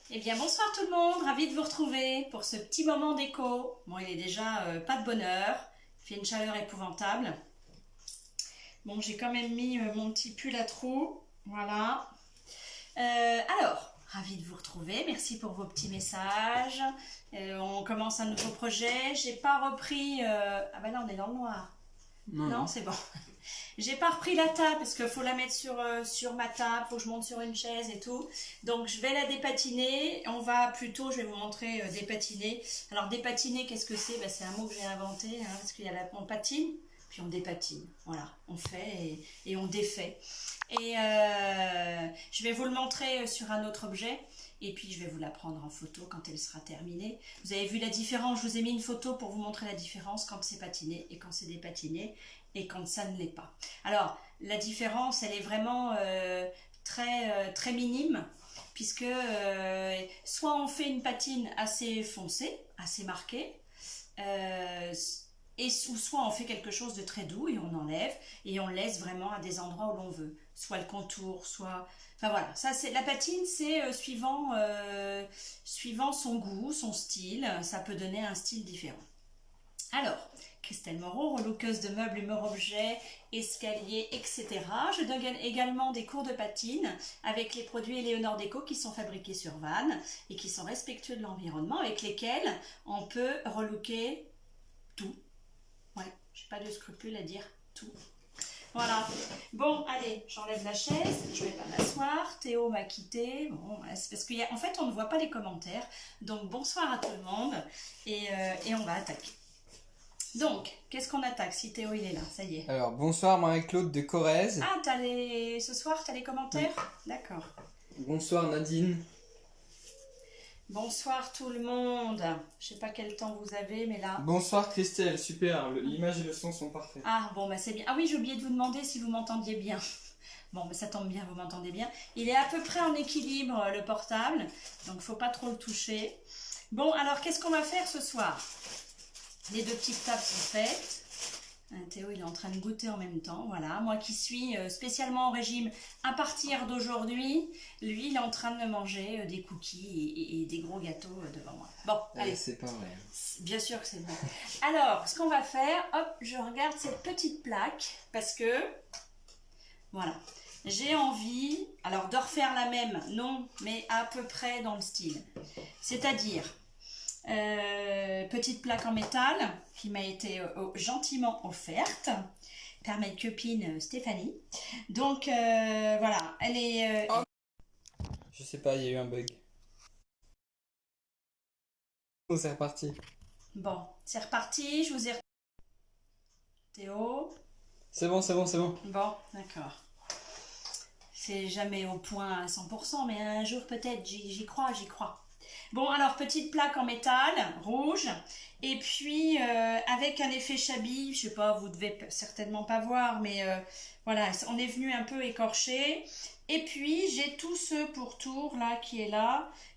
Eh bien bonsoir tout le monde, ravi de vous retrouver pour ce petit moment d'écho. Bon, il est déjà pas de bonne heure, il fait une chaleur épouvantable. Bon, j'ai quand même mis mon petit pull à trous, voilà. Alors, ravi de vous retrouver, merci pour vos petits messages. On commence un nouveau projet, j'ai pas repris... Ah ben là on est dans le noir. Non, c'est bon. J'ai pas repris la table parce qu'il faut la mettre sur ma table, faut que je monte sur une chaise et tout. Donc je vais la dépatiner. On va plutôt, je vais vous montrer dépatiner. Alors dépatiner, qu'est-ce que c'est? C'est un mot que j'ai inventé parce qu'il y a on patine, puis on dépatine. Voilà, on fait et on défait. Et je vais vous le montrer sur un autre objet. Et puis je vais vous la prendre en photo quand elle sera terminée. Vous avez vu la différence, je vous ai mis une photo pour vous montrer la différence quand c'est patiné et quand c'est dépatiné et quand ça ne l'est pas. Alors la différence elle est vraiment très minime puisque soit on fait une patine assez foncée, assez marquée, ou soit on fait quelque chose de très doux et on enlève et on laisse vraiment à des endroits où l'on veut, soit le contour, soit... Enfin voilà, ça c'est la patine, c'est suivant son goût, son style, ça peut donner un style différent. Alors, Christelle Moreau, relookeuse de meubles, meubles-objets, escaliers, etc. Je donne également des cours de patine avec les produits Eleonore Déco qui sont fabriqués sur Vannes et qui sont respectueux de l'environnement, avec lesquels on peut relooker tout. Ouais, j'ai pas de scrupule à dire tout. Voilà. Bon, allez, j'enlève la chaise, je vais pas m'asseoir. Théo m'a quitté. Bon, c'est parce qu'en fait, on ne voit pas les commentaires. Donc, bonsoir à tout le monde. Et on va attaquer. Donc, qu'est-ce qu'on attaque si Théo il est là? Ça y est. Alors, bonsoir Marie-Claude de Corrèze. Ah, ce soir, tu as les commentaires? Oui. D'accord. Bonsoir Nadine. Bonsoir tout le monde. Je sais pas quel temps vous avez, mais là... Bonsoir Christelle, super, l'image et le son sont parfaits. Ah, bon, c'est bien. Ah oui, j'ai oublié de vous demander si vous m'entendiez bien. Bon, ça tombe bien, vous m'entendez bien. Il est à peu près en équilibre, le portable, donc faut pas trop le toucher. Bon, alors, qu'est-ce qu'on va faire ce soir? Les deux petites tables sont faites. Théo, il est en train de goûter en même temps. Voilà, moi qui suis spécialement en régime à partir d'aujourd'hui, lui, il est en train de me manger des cookies et des gros gâteaux devant moi. Bon, allez. C'est pas vrai. Bien sûr que c'est bon. Alors, ce qu'on va faire, hop, je regarde cette petite plaque parce que, voilà, j'ai envie, alors de refaire la même, non, mais à peu près dans le style. C'est-à-dire... petite plaque en métal qui m'a été gentiment offerte par ma copine Stéphanie. Donc voilà, elle est... Je sais pas, il y a eu un bug. Oh, c'est reparti. Bon, c'est reparti, je vous ai... Théo. C'est bon, c'est bon, c'est bon. Bon, d'accord. C'est jamais au point à 100%, mais un jour peut-être, j'y crois, j'y crois. Bon, alors, petite plaque en métal, rouge, et puis avec un effet Chabi, je sais pas, vous devez certainement pas voir, mais voilà, on est venu un peu écorcher. Et puis, j'ai tout ce pourtour là,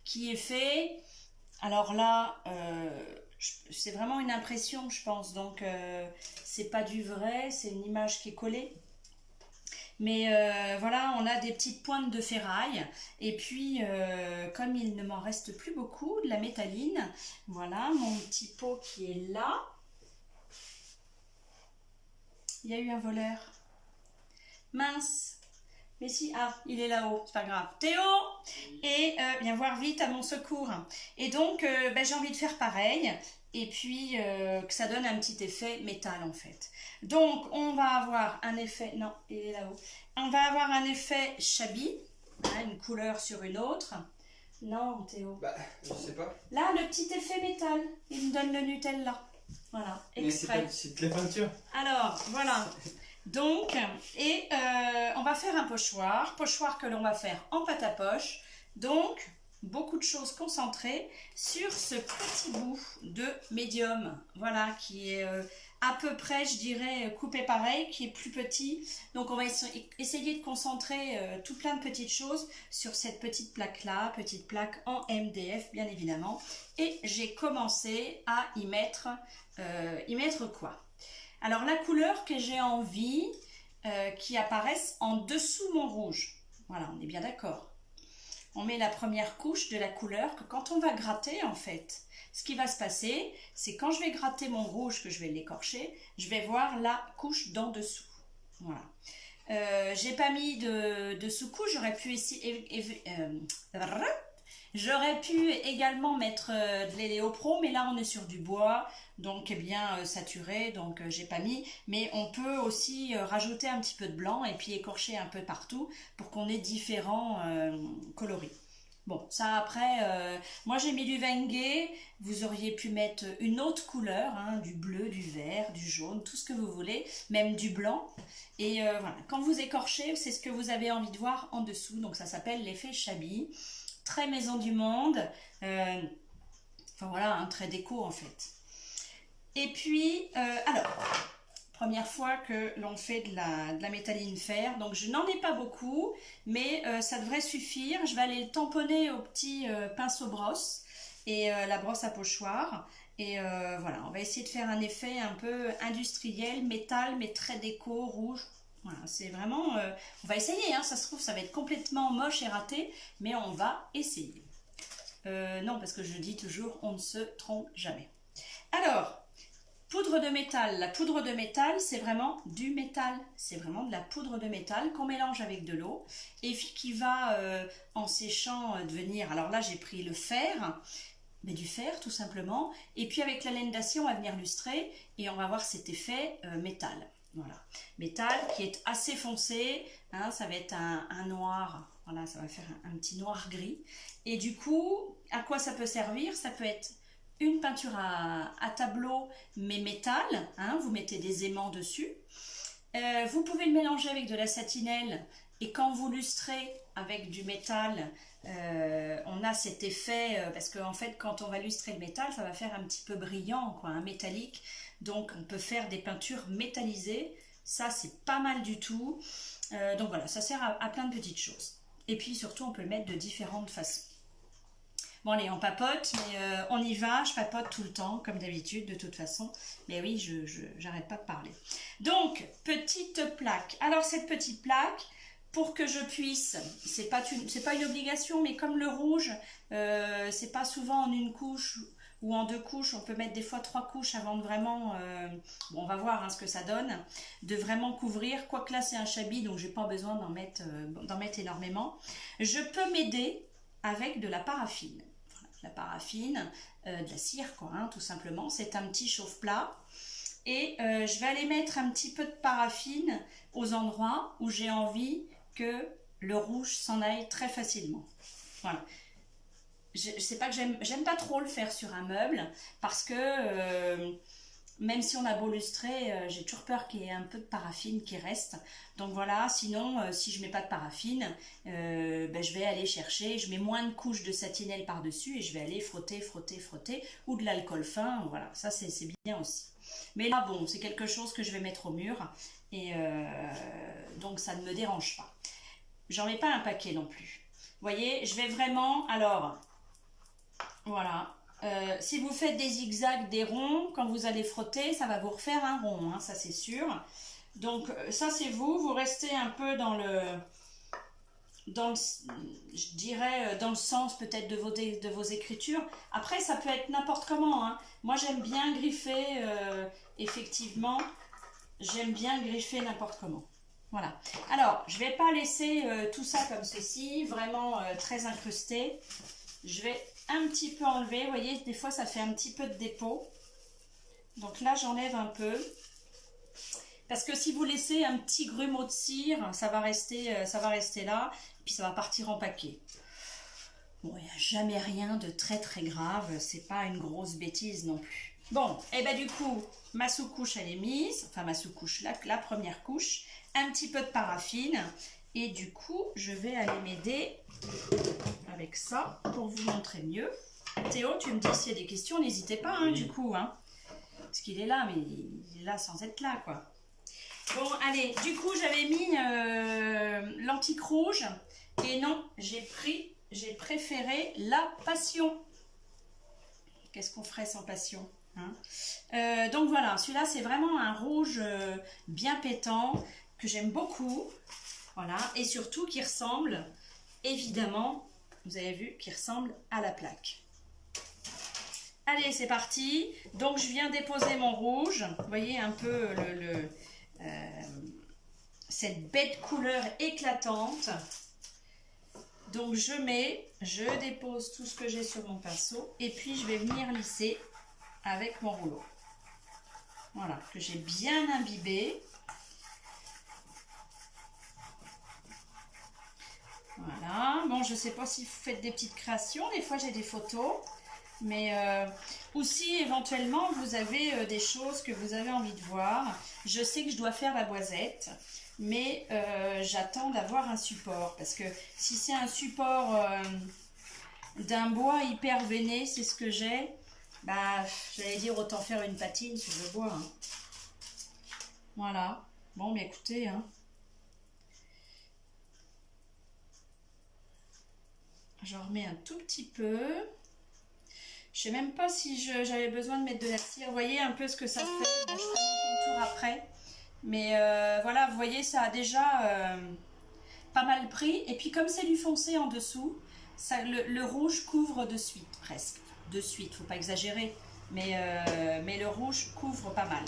qui est fait. Alors là, c'est vraiment une impression, je pense, donc c'est pas du vrai, c'est une image qui est collée. Mais voilà, on a des petites pointes de ferraille. Et puis, comme il ne m'en reste plus beaucoup, de la métalline. Voilà, mon petit pot qui est là. Il y a eu un voleur. Mince. Mais si, ah, il est là-haut, c'est pas grave. Théo! Et viens voir vite à mon secours. Et donc, j'ai envie de faire pareil. Et puis, que ça donne un petit effet métal, en fait. Donc, on va avoir un effet... Non, il est là-haut. On va avoir un effet Chabi, hein, une couleur sur une autre. Non, Théo. Bah, je sais pas. Là, le petit effet métal, il me donne le Nutella. Voilà, exprès. Mais c'est de la peinture. Alors, voilà. Donc, et on va faire un pochoir que l'on va faire en pâte à poche. Donc, beaucoup de choses concentrées sur ce petit bout de médium, voilà, qui est à peu près, je dirais, coupé pareil, qui est plus petit. Donc on va essayer de concentrer tout plein de petites choses sur cette petite plaque-là, petite plaque en MDF, bien évidemment. Et j'ai commencé à y mettre quoi? Alors la couleur que j'ai envie qui apparaisse en dessous mon rouge. Voilà, on est bien d'accord. on met la première couche de la couleur que quand on va gratter en fait, ce qui va se passer, c'est quand je vais gratter mon rouge, que je vais l'écorcher, je vais voir la couche d'en dessous. Voilà. J'ai pas mis de sous-couche, j'aurais pu également mettre de l'héliopro, mais là on est sur du bois, donc bien saturé, donc j'ai pas mis. Mais on peut aussi rajouter un petit peu de blanc et puis écorcher un peu partout pour qu'on ait différents coloris. Bon, ça après, moi j'ai mis du Wenge, vous auriez pu mettre une autre couleur, hein, du bleu, du vert, du jaune, tout ce que vous voulez, même du blanc. Et voilà, quand vous écorchez, c'est ce que vous avez envie de voir en dessous, donc ça s'appelle l'effet Shabby. Très maison du monde, enfin voilà, un très déco en fait. Et puis, alors, première fois que l'on fait de la métalline fer, donc je n'en ai pas beaucoup, mais ça devrait suffire. Je vais aller le tamponner au petit pinceau brosse et la brosse à pochoir. Et voilà, on va essayer de faire un effet un peu industriel, métal, mais très déco, rouge. Voilà, c'est vraiment... on va essayer, hein, ça se trouve, ça va être complètement moche et raté, mais on va essayer. Non, parce que je dis toujours, on ne se trompe jamais. Alors, poudre de métal. La poudre de métal, c'est vraiment du métal. C'est vraiment de la poudre de métal qu'on mélange avec de l'eau et qui va, en séchant, devenir... Alors là, j'ai pris le fer, mais du fer tout simplement. Et puis avec la laine d'acier, on va venir lustrer et on va voir cet effet métal. Voilà, métal qui est assez foncé, hein, ça va être un noir, voilà, ça va faire un petit noir gris. Et du coup, à quoi ça peut servir? Ça peut être une peinture à tableau, mais métal, hein, vous mettez des aimants dessus. Vous pouvez le mélanger avec de la satinelle, et quand vous lustrez avec du métal, on a cet effet, parce qu'en fait, quand on va lustrer le métal, ça va faire un petit peu brillant, quoi, un métallique. Donc on peut faire des peintures métallisées, ça c'est pas mal du tout. Donc voilà, ça sert à plein de petites choses. Et puis surtout on peut le mettre de différentes façons. Bon allez, on papote, mais on y va, je papote tout le temps, comme d'habitude de toute façon. Mais oui, j'arrête pas de parler. Donc, petite plaque. Alors cette petite plaque, pour que je puisse, c'est pas une obligation, mais comme le rouge, c'est pas souvent en une couche ou en 2 couches, on peut mettre des fois 3 couches avant de vraiment, bon on va voir hein, ce que ça donne, de vraiment couvrir, quoique là c'est un Shabby donc j'ai pas besoin d'en mettre énormément. Je peux m'aider avec de la paraffine, voilà, la paraffine, de la cire quoi, hein, tout simplement, c'est un petit chauffe-plat et je vais aller mettre un petit peu de paraffine aux endroits où j'ai envie que le rouge s'en aille très facilement, voilà. Je sais pas que j'aime pas trop le faire sur un meuble parce que même si on a beau lustrer, j'ai toujours peur qu'il y ait un peu de paraffine qui reste. Donc voilà, sinon si je mets pas de paraffine, je vais aller chercher, je mets moins de couches de satinelle par dessus et je vais aller frotter, frotter, frotter ou de l'alcool fin, voilà, ça c'est bien aussi. Mais là bon, c'est quelque chose que je vais mettre au mur et donc ça ne me dérange pas. J'en mets pas un paquet non plus. Vous voyez, je vais vraiment, alors... Voilà, si vous faites des zigzags, des ronds, quand vous allez frotter, ça va vous refaire un rond, hein, ça c'est sûr. Donc ça c'est vous restez un peu dans le je dirais, dans le sens peut-être de vos écritures. Après ça peut être n'importe comment, hein. Moi j'aime bien griffer, effectivement, j'aime bien griffer n'importe comment. Voilà, alors je ne vais pas laisser tout ça comme ceci, vraiment très incrusté. Je vais un petit peu enlever, vous voyez, des fois ça fait un petit peu de dépôt. Donc là j'enlève un peu. Parce que si vous laissez un petit grumeau de cire, ça va rester là, puis ça va partir en paquet. Bon, il n'y a jamais rien de très très grave, c'est pas une grosse bêtise non plus. Bon, et ben du coup, ma sous-couche elle est mise, enfin ma sous-couche, la première couche, un petit peu de paraffine. Et du coup, je vais aller m'aider avec ça pour vous montrer mieux. Théo, tu me dis s'il y a des questions, n'hésitez pas, hein, oui. Du coup. Hein, parce qu'il est là, mais il est là sans être là, quoi. Bon, allez, du coup, j'avais mis l'antique rouge. Et non, j'ai préféré la passion. Qu'est-ce qu'on ferait sans passion, hein? Donc voilà, celui-là, c'est vraiment un rouge bien pétant que j'aime beaucoup. Voilà, et surtout qui ressemble évidemment vous avez vu, qui ressemble à la plaque. Allez, c'est parti. Donc, je viens déposer mon rouge. Vous voyez un peu cette bête couleur éclatante. Donc, je dépose tout ce que j'ai sur mon pinceau. Et puis, je vais venir lisser avec mon rouleau. Voilà, que j'ai bien imbibé. Voilà. Bon, je ne sais pas si vous faites des petites créations. Des fois, j'ai des photos. Mais aussi, éventuellement, vous avez des choses que vous avez envie de voir. Je sais que je dois faire la boisette, mais j'attends d'avoir un support. Parce que si c'est un support d'un bois hyper veiné, c'est ce que j'ai, bah, j'allais dire autant faire une patine sur le bois. Hein. Voilà. Bon, mais écoutez, hein. J'en remets un tout petit peu. Je sais même pas si j'avais besoin de mettre de la cire. Vous voyez un peu ce que ça fait. Bon, je ferai mon contour après. Mais voilà, vous voyez, ça a déjà pas mal pris. Et puis comme c'est du foncé en dessous, ça, le rouge couvre de suite, presque. De suite, faut pas exagérer. Mais le rouge couvre pas mal.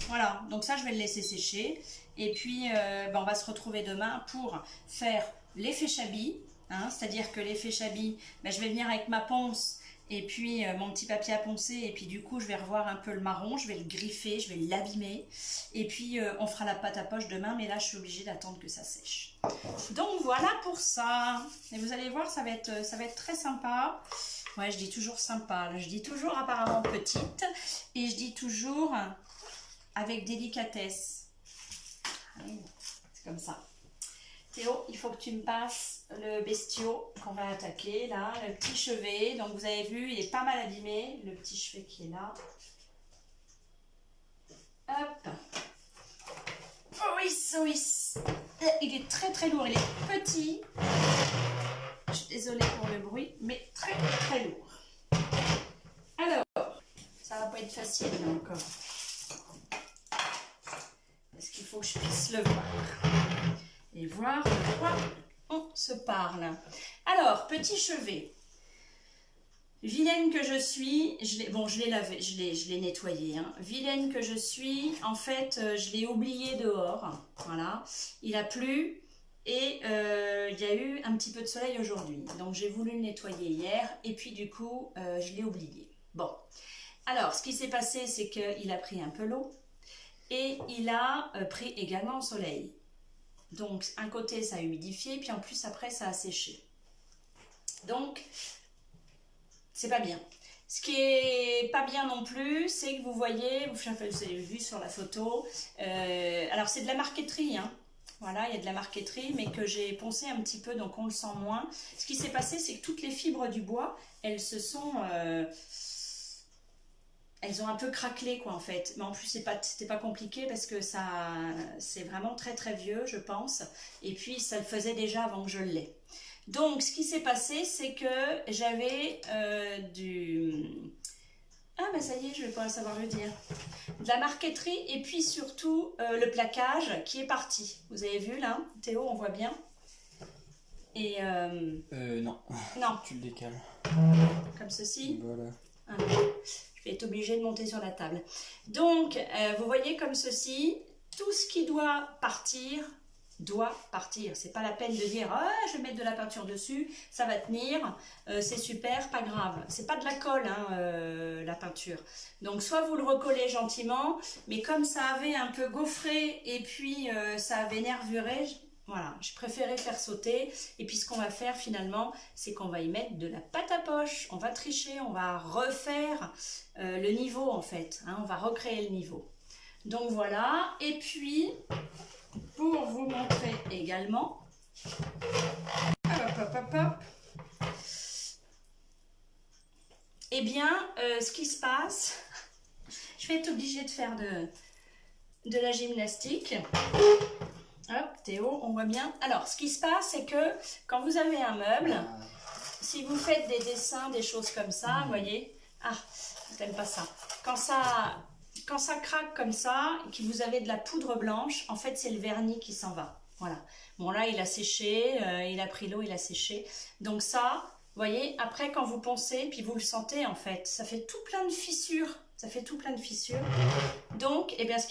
Voilà, donc ça, je vais le laisser sécher. Et puis, on va se retrouver demain pour faire l'effet Chabi. Hein, c'est-à-dire que l'effet Chabi, je vais venir avec ma ponce et puis mon petit papier à poncer. Et puis du coup, je vais revoir un peu le marron. Je vais le griffer, je vais l'abîmer. Et puis, on fera la pâte à poche demain. Mais là, je suis obligée d'attendre que ça sèche. Donc, voilà pour ça. Et vous allez voir, ça va être très sympa. Ouais, je dis toujours sympa. Là, je dis toujours apparemment petite. Et je dis toujours avec délicatesse. C'est comme ça. Théo, il faut que tu me passes le bestiau qu'on va attaquer, là, le petit chevet. Donc, vous avez vu, il est pas mal abîmé, le petit chevet qui est là. Hop. Oh oui. Il est très très lourd, il est petit. Je suis désolée pour le bruit, mais très très lourd. Alors, ça va pas être facile là encore. Parce qu'il faut que je puisse le voir. Et voir de quoi on se parle. Alors, petit chevet. Vilaine que je suis, je l'ai lavé, je l'ai nettoyé. Hein. Vilaine que je suis, en fait, je l'ai oublié dehors. Voilà, il a plu et il y a eu un petit peu de soleil aujourd'hui. Donc, j'ai voulu le nettoyer hier et puis du coup, je l'ai oublié. Bon, alors, ce qui s'est passé, c'est qu'il a pris un peu l'eau et il a pris également le soleil. Donc, un côté, ça a humidifié, puis en plus, après, ça a séché. Donc, c'est pas bien. Ce qui est pas bien non plus, c'est que vous voyez, vous avez vu sur la photo, alors c'est de la marqueterie, hein. Voilà, il y a de la marqueterie, mais que j'ai poncé un petit peu, donc on le sent moins. Ce qui s'est passé, c'est que toutes les fibres du bois, elles se sont... elles ont un peu craquelé quoi en fait, mais en plus c'était pas compliqué parce que ça c'est vraiment très très vieux je pense, et puis ça le faisait déjà avant que je l'ai. Donc ce qui s'est passé c'est que j'avais ça y est, je vais pas savoir le dire, de la marqueterie et puis surtout le plaquage qui est parti. Vous avez vu là, Théo, on voit bien. Et non. Non. Tu le décales. Comme ceci. Voilà. Ah. Je vais être obligée de monter sur la table. Donc, vous voyez comme ceci, tout ce qui doit partir. C'est pas la peine de dire ah, je vais mettre de la peinture dessus, ça va tenir, c'est super, pas grave. C'est pas de la colle, hein, la peinture. Donc, soit vous le recollez gentiment, mais comme ça avait un peu gaufré et puis ça avait nervuré, voilà, j'ai préféré faire sauter. Et puis ce qu'on va faire finalement, c'est qu'on va y mettre de la pâte à poche. On va tricher, on va refaire le niveau en fait. Hein, on va recréer le niveau. Donc voilà. Et puis, pour vous montrer également, eh bien, ce qui se passe, je vais être obligée de faire de la gymnastique. Hop, Théo, on voit bien. Alors, ce qui se passe, c'est que quand vous avez un meuble, si vous faites des dessins, des choses comme ça, vous voyez, t'aimes pas ça. Quand ça craque comme ça, et que vous avez de la poudre blanche, en fait, c'est le vernis qui s'en va. Voilà. Bon là, il a séché, il a pris l'eau, il a séché. Donc ça, vous voyez, après quand vous poncez, puis vous le sentez en fait, ça fait tout plein de fissures. Ça fait tout plein de fissures. Donc, eh bien, ce